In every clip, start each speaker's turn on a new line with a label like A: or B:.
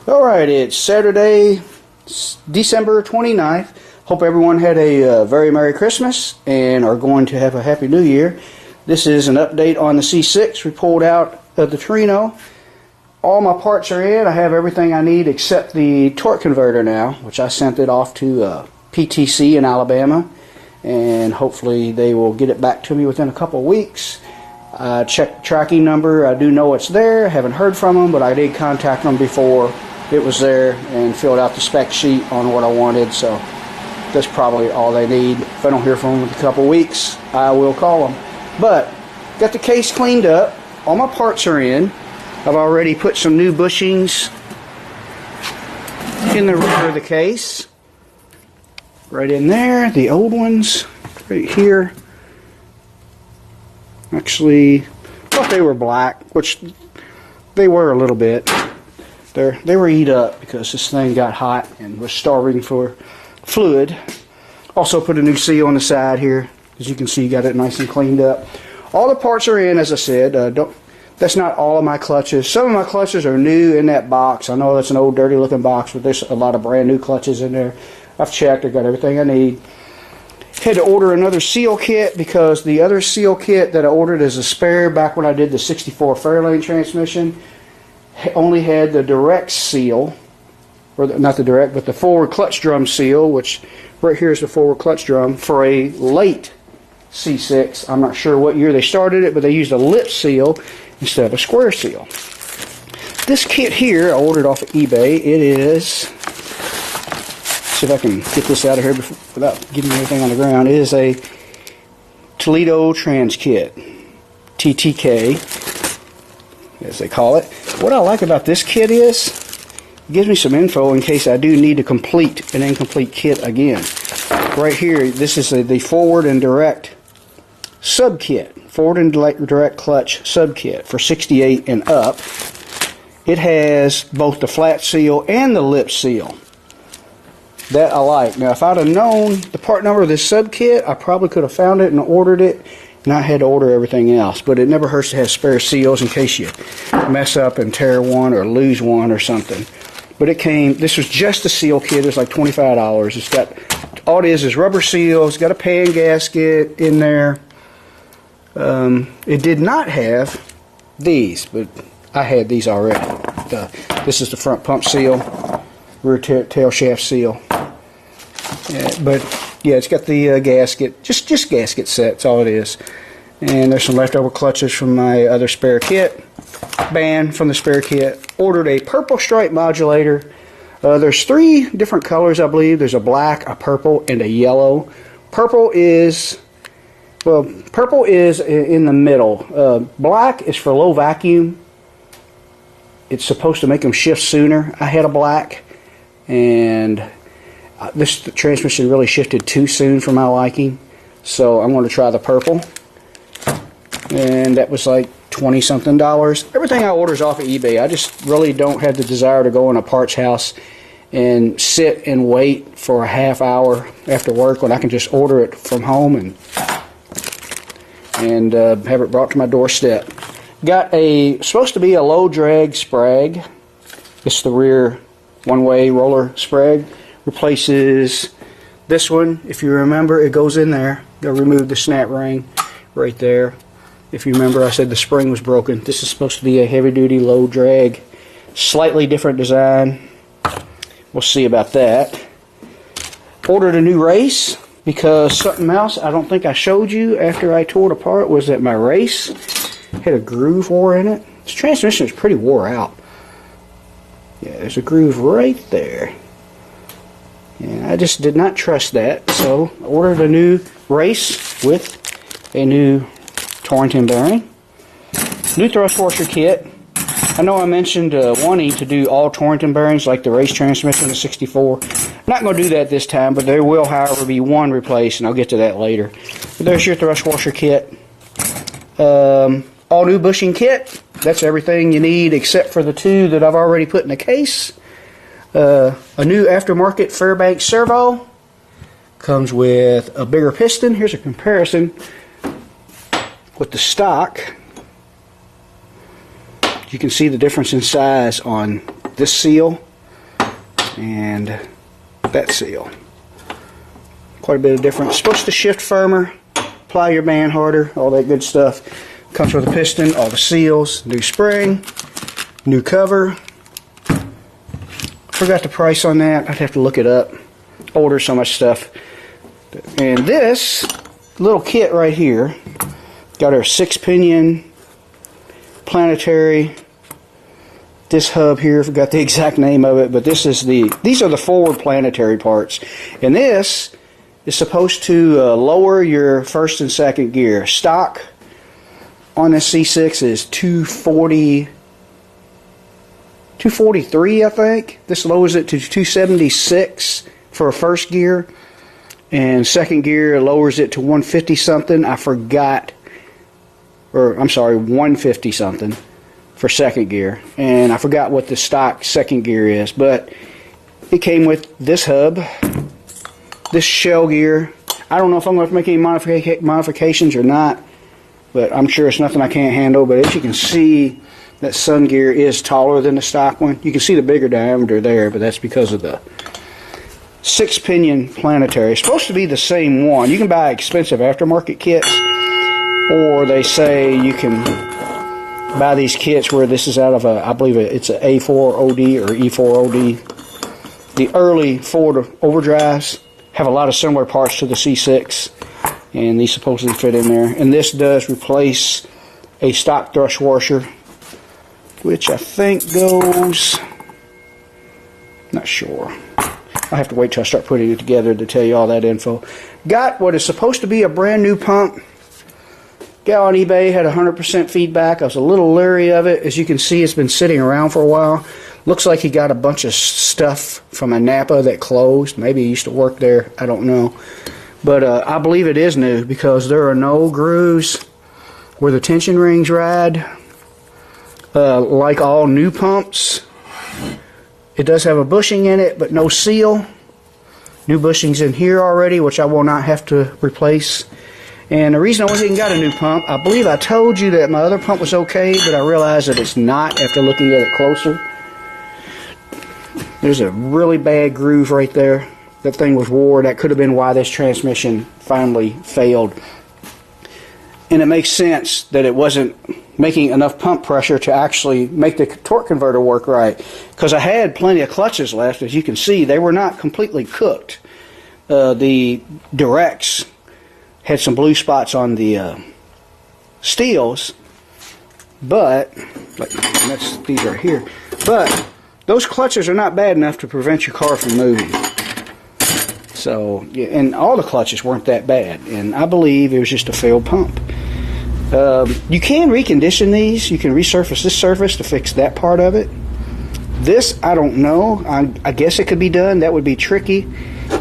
A: Alright, it's Saturday, December 29th. Hope everyone had a very Merry Christmas and are going to have a Happy New Year. This is an update on the C6 we pulled out of the Torino. All my parts are in. I have everything I need except the torque converter now, which I sent it off to PTC in Alabama, and hopefully they will get it back to me within a couple of weeks. I checked the tracking number. I do know it's there. I haven't heard from them, but I did contact them before it was there and filled out the spec sheet on what I wanted, so that's probably all they need. If I don't hear from them in a couple of weeks, I will call them. But got the case cleaned up. All my parts are in. I've already put some new bushings in the rear of the case. Right in there. The old ones right here. Actually, I thought they were black, which they were a little bit. They were eat up because this thing got hot and was starving for fluid. Also put a new seal on the side here. As you can see, got it nice and cleaned up. All the parts are in, as I said. That's not all of my clutches. Some of my clutches are new in that box. I know that's an old dirty looking box, but there's a lot of brand new clutches in there. I've checked. I got everything I need. Had to order another seal kit because the other seal kit that I ordered as a spare back when I did the 64 Fairlane transmission only had the direct seal, or not the direct, but the forward clutch drum seal, which right here is the forward clutch drum for a late C6. I'm not sure what year they started it, but they used a lip seal instead of a square seal. This kit here I ordered off of eBay. It is, see if I can get this out of here without getting anything on the ground. It is a Toledo Trans Kit, TTK, as they call it. What I like about this kit is it gives me some info in case I do need to complete an incomplete kit again. Right here, this is the forward and direct sub kit, forward and direct clutch sub kit for 68 and up. It has both the flat seal and the lip seal. That I like. Now, if I'd have known the part number of this sub kit, I probably could have found it and ordered it, and I had to order everything else. But it never hurts to have spare seals in case you mess up and tear one or lose one or something. But it came, this was just a seal kit. It was like $25. It's got, all it is rubber seals. Got a pan gasket in there. It did not have these, but I had these already. This is the front pump seal, rear tail shaft seal. But yeah, it's got the gasket, just gasket set. That's all it is. And there's some leftover clutches from my other spare kit. Band from the spare kit. Ordered a purple stripe modulator. There's 3 different colors, I believe. There's a black, a purple, and a yellow. Purple is in the middle. Black is for low vacuum. It's supposed to make them shift sooner. I had a black, and this transmission really shifted too soon for my liking. So I'm going to try the purple. And that was like $20-something. Everything I order is off of eBay. I just really don't have the desire to go in a parts house and sit and wait for a half hour after work when I can just order it from home and have it brought to my doorstep. Got supposed to be a low drag Sprague. It's the rear one-way roller Sprague. Replaces this one. If you remember, it goes in there. They'll remove the snap ring right there. If you remember, I said the spring was broken. This is supposed to be a heavy-duty low drag. Slightly different design. We'll see about that. Ordered a new race because something else I don't think I showed you after I tore it apart was that my race had a groove wore in it. This transmission is pretty wore out. Yeah, there's a groove right there. And I just did not trust that, so I ordered a new race with a new Torrington bearing. New thrust washer kit. I know I mentioned wanting to do all Torrington bearings like the race transmission, the 64. Not going to do that this time, but there will, however, be one replaced, and I'll get to that later. But there's your thrust washer kit. All new bushing kit. That's everything you need except for the 2 that I've already put in the case. A new aftermarket Fairbanks Servo. Comes with a bigger piston. Here's a comparison with the stock. You can see the difference in size on this seal and that seal. Quite a bit of difference. Supposed to shift firmer, apply your band harder, all that good stuff. Comes with a piston, all the seals, new spring, new cover. Forgot the price on that. I'd have to look it up. Order so much stuff. And this little kit right here got our 6-pinion Planetary. This hub here, forgot the exact name of it, but these are the forward Planetary parts. And this is supposed to lower your first and second gear. Stock on this C6 is 243, I think. This lowers it to 276 for a first gear, and second gear lowers it to 150 something. I forgot, or I'm sorry, 150 something for second gear, and I forgot what the stock second gear is, but it came with this hub, this shell gear. I don't know if I'm going to make any modifications or not, but I'm sure it's nothing I can't handle. But as you can see, that sun gear is taller than the stock one. You can see the bigger diameter there, but that's because of the 6-pinion Planetary. It's supposed to be the same one. You can buy expensive aftermarket kits, or they say you can buy these kits where this is out of I believe it's an A4OD or E4OD. The early Ford overdrives have a lot of similar parts to the C6, and these supposedly fit in there. And this does replace a stock thrust washer, which I think goes, not sure. I'll have to wait till I start putting it together to tell you all that info. Got what is supposed to be a brand new pump. Guy on eBay had 100% feedback. I was a little leery of it. As you can see, it's been sitting around for a while. Looks like he got a bunch of stuff from a Napa that closed. Maybe he used to work there. I don't know. But I believe it is new because there are no grooves where the tension rings ride. Like all new pumps, it does have a bushing in it, but no seal. New bushings in here already, which I will not have to replace. And the reason I went ahead and got a new pump, I believe I told you that my other pump was okay, but I realized that it's not after looking at it closer. There's a really bad groove right there. That thing was wore. That could have been why this transmission finally failed. And it makes sense that it wasn't making enough pump pressure to actually make the torque converter work right. Because I had plenty of clutches left. As you can see, they were not completely cooked. The directs had some blue spots on the steels, but these are here. But those clutches are not bad enough to prevent your car from moving. So, yeah, and all the clutches weren't that bad, and I believe it was just a failed pump. You can recondition these. You can resurface this surface to fix that part of it. This, I don't know. I guess it could be done. That would be tricky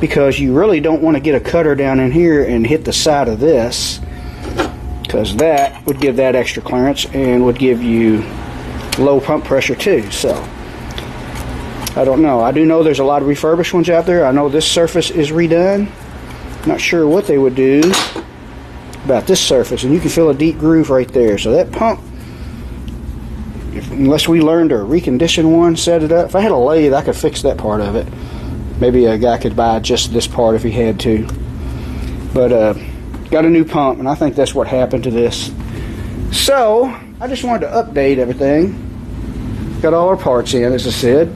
A: because you really don't want to get a cutter down in here and hit the side of this, because that would give that extra clearance and would give you low pump pressure too. So I don't know. I do know there's a lot of refurbished ones out there. I know this surface is redone. Not sure what they would do about this surface, and you can feel a deep groove right there. So that pump, unless we learned to recondition one, set it up. If I had a lathe, I could fix that part of it. Maybe a guy could buy just this part if he had to. But got a new pump, and I think that's what happened to this. So I just wanted to update everything. Got all our parts in, as I said.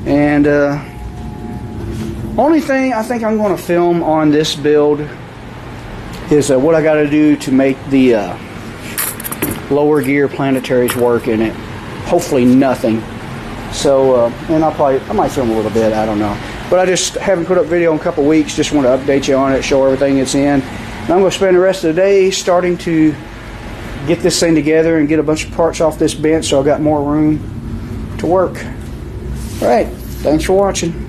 A: And only thing I think I'm going to film on this build is what I got to do to make the lower gear Planetaries work in it. Hopefully nothing. So, and I might film a little bit, I don't know. But I just haven't put up video in a couple weeks. Just want to update you on it, show everything it's in. And I'm going to spend the rest of the day starting to get this thing together and get a bunch of parts off this bench so I've got more room to work. Alright, thanks for watching.